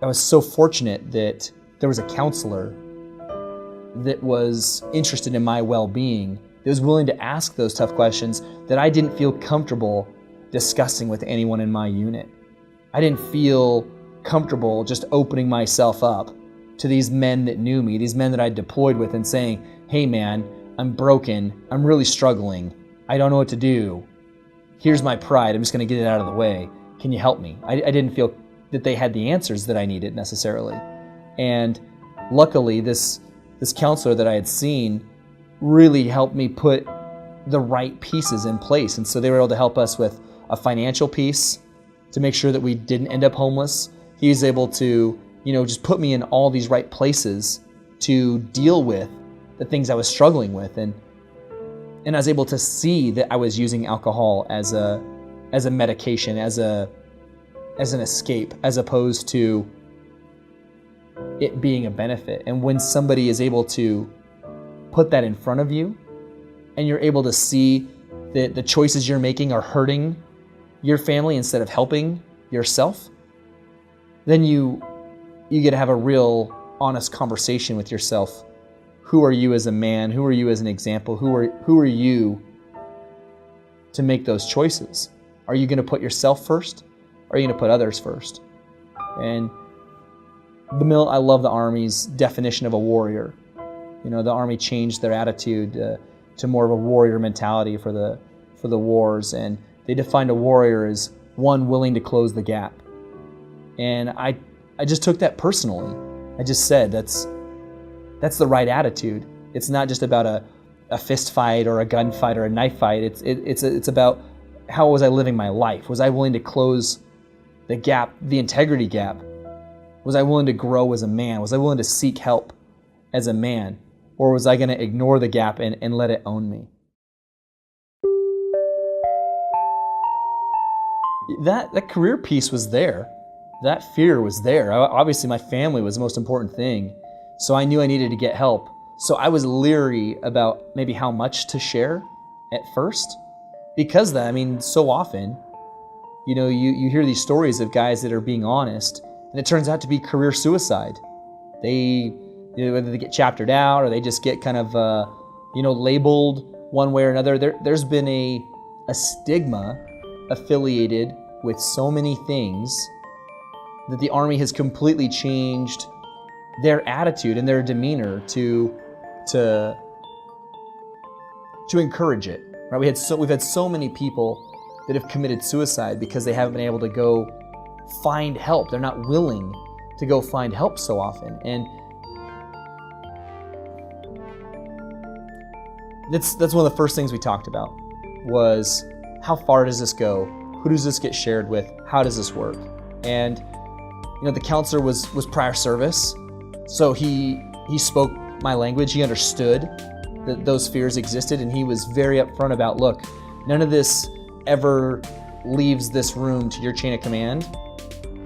I was so fortunate that there was a counselor that was interested in my well-being, that was willing to ask those tough questions that I didn't feel comfortable discussing with anyone in my unit. I didn't feel comfortable just opening myself up to these men that knew me, these men that I deployed with, and saying, hey man, I'm broken, I'm really struggling, I don't know what to do, here's my pride, I'm just gonna get it out of the way, can you help me? I didn't feel that they had the answers that I needed necessarily. And luckily, this counselor that I had seen really helped me put the right pieces in place. And so they were able to help us with a financial piece to make sure that we didn't end up homeless. He was able to, just put me in all these right places to deal with the things I was struggling with. And I was able to see that I was using alcohol as a medication, as an escape, as opposed to it being a benefit. And when somebody is able to put that in front of you, and you're able to see that the choices you're making are hurting your family instead of helping yourself, then you get to have a real honest conversation with yourself. Who are you as a man? Who are you as an example? Who are you to make those choices? Are you going to put yourself first? Or are you going to put others first? And I love the Army's definition of a warrior. The Army changed their attitude to more of a warrior mentality for the wars, and they defined a warrior as one willing to close the gap. And I just took that personally. I just said that's the right attitude. It's not just about a fist fight or a gunfight or a knife fight. It's about how was I living my life? Was I willing to close the gap, the integrity gap? Was I willing to grow as a man? Was I willing to seek help as a man? Or was I going to ignore the gap and let it own me? That career piece was there. That fear was there. Obviously, my family was the most important thing. So I knew I needed to get help. So I was leery about maybe how much to share at first. Because so often, you hear these stories of guys that are being honest, and it turns out to be career suicide. They, whether they get chaptered out or they just get kind of, labeled one way or another. There's been a stigma affiliated with so many things that the Army has completely changed their attitude and their demeanor to encourage it. Right? We've had so many people that have committed suicide because they haven't been able to go find help. They're not willing to go find help so often. And that's one of the first things we talked about was how far does this go? Who does this get shared with? How does this work? And the counselor was prior service, so he spoke my language. He understood that those fears existed, and he was very upfront about, look, none of this ever leaves this room to your chain of command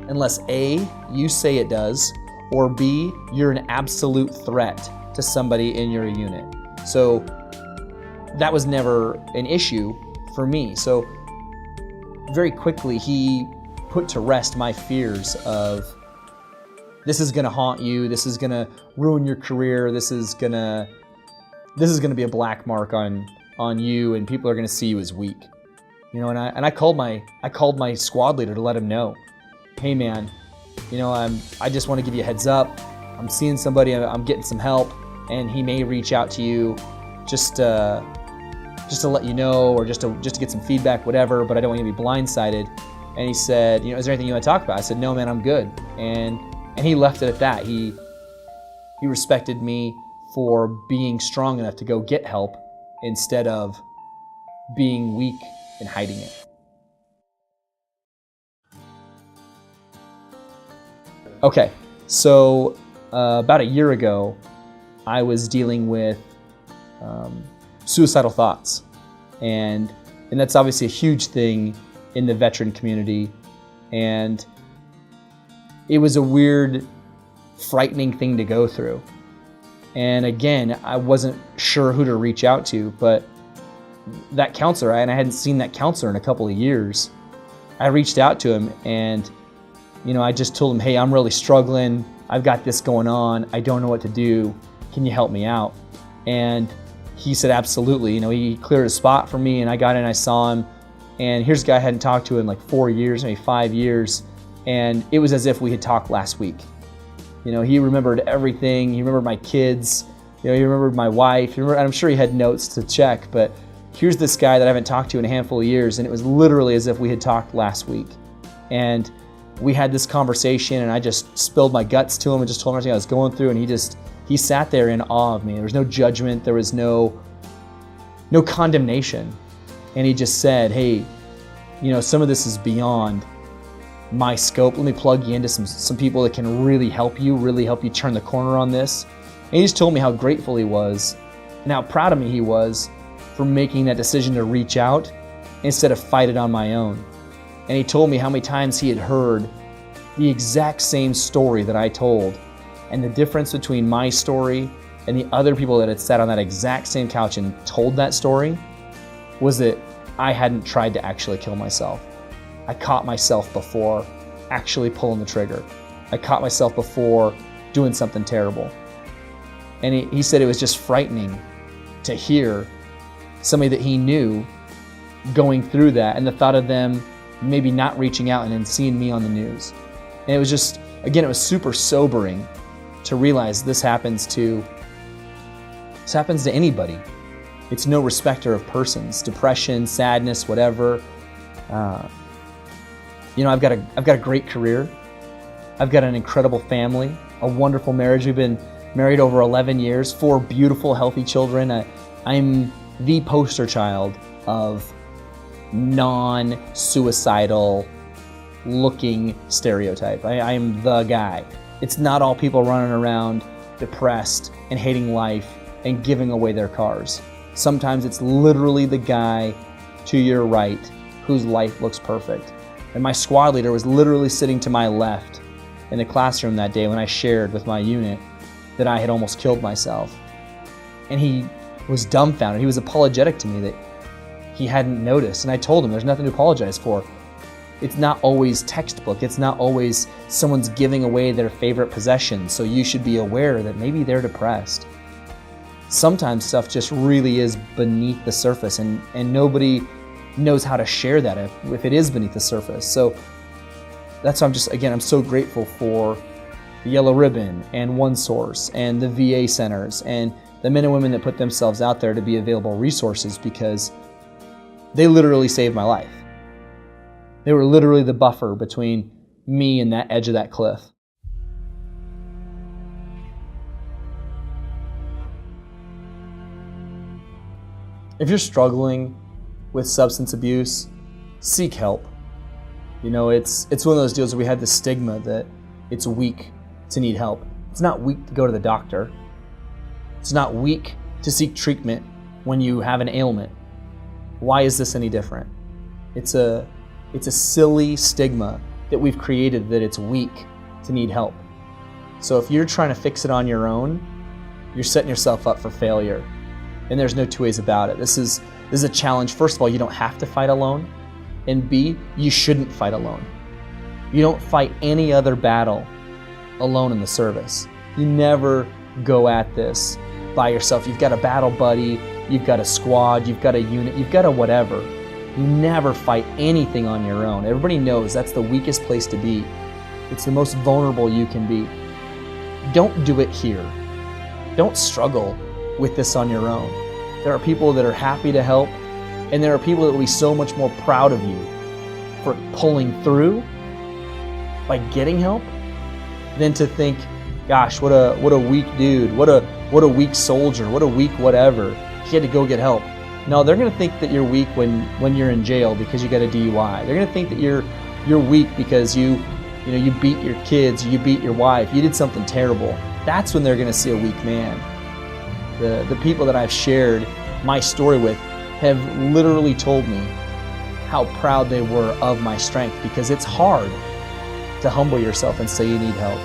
unless A, you say it does, or B, you're an absolute threat to somebody in your unit. So that was never an issue for me. So very quickly he put to rest my fears of this is going to haunt you, this is going to ruin your career, this is going to be a black mark on you, and people are going to see you as weak. And I called my squad leader to let him know, hey man, I just want to give you a heads up. I'm seeing somebody, I'm getting some help, and he may reach out to you just to let you know, or just to get some feedback, whatever, but I don't want you to be blindsided. And he said, is there anything you want to talk about? I said, no man, I'm good. And he left it at that. He respected me for being strong enough to go get help instead of being weak and hiding it. Okay, so about a year ago, I was dealing with suicidal thoughts, and that's obviously a huge thing in the veteran community, and it was a weird, frightening thing to go through. And again, I wasn't sure who to reach out to, but that counselor, and I hadn't seen that counselor in a couple of years, I reached out to him, and I just told him, hey, I'm really struggling. I've got this going on. I don't know what to do. Can you help me out? And he said, absolutely. He cleared a spot for me, and I got in, I saw him. And here's a guy I hadn't talked to in like 4 years, maybe 5 years. And it was as if we had talked last week. He remembered everything. He remembered my kids. He remembered my wife. I'm sure he had notes to check, but here's this guy that I haven't talked to in a handful of years, and it was literally as if we had talked last week. And we had this conversation, and I just spilled my guts to him and just told him everything I was going through, and he sat there in awe of me. There was no judgment. There was no condemnation. And he just said, hey, some of this is beyond my scope. Let me plug you into some people that can really help you turn the corner on this. And he just told me how grateful he was and how proud of me he was for making that decision to reach out instead of fight it on my own. And he told me how many times he had heard the exact same story that I told. And the difference between my story and the other people that had sat on that exact same couch and told that story was that I hadn't tried to actually kill myself. I caught myself before actually pulling the trigger. I caught myself before doing something terrible. And he said it was just frightening to hear somebody that he knew going through that, and the thought of them maybe not reaching out and then seeing me on the news. And it was just, again, it was super sobering to realize this happens to anybody. It's no respecter of persons. Depression, sadness, whatever. I've got a great career. I've got an incredible family, a wonderful marriage. We've been married over 11 years, 4 beautiful, healthy children. I'm the poster child of non-suicidal looking stereotype. I am the guy. It's not all people running around depressed and hating life and giving away their cars. Sometimes it's literally the guy to your right whose life looks perfect. And my squad leader was literally sitting to my left in the classroom that day when I shared with my unit that I had almost killed myself. And he was dumbfounded. He was apologetic to me that he hadn't noticed. And I told him there's nothing to apologize for. It's not always textbook. It's not always someone's giving away their favorite possession, so you should be aware that maybe they're depressed. Sometimes stuff just really is beneath the surface, and nobody knows how to share that if it is beneath the surface. So that's why I'm so grateful for the Yellow Ribbon and OneSource and the VA centers and the men and women that put themselves out there to be available resources, because they literally saved my life. They were literally the buffer between me and that edge of that cliff. If you're struggling with substance abuse, seek help. It's one of those deals where we had the stigma that it's weak to need help. It's not weak to go to the doctor. It's not weak to seek treatment when you have an ailment. Why is this any different? It's a silly stigma that we've created that it's weak to need help. So if you're trying to fix it on your own, you're setting yourself up for failure. And there's no two ways about it. This is a challenge. First of all, you don't have to fight alone. And B, you shouldn't fight alone. You don't fight any other battle alone in the service. You never go at this by yourself. You've got a battle buddy, you've got a squad, you've got a unit, you've got a whatever. You never fight anything on your own. Everybody knows that's the weakest place to be. It's the most vulnerable you can be. Don't do it here. Don't struggle with this on your own. There are people that are happy to help, and there are people that will be so much more proud of you for pulling through by getting help than to think, gosh, what a weak dude, what a weak soldier, what a weak whatever. He had to go get help. No, they're going to think that you're weak when you're in jail because you got a DUI. They're going to think that you're weak because you beat your kids, you beat your wife, you did something terrible. That's when they're going to see a weak man. The people that I've shared my story with have literally told me how proud they were of my strength, because it's hard to humble yourself and say you need help.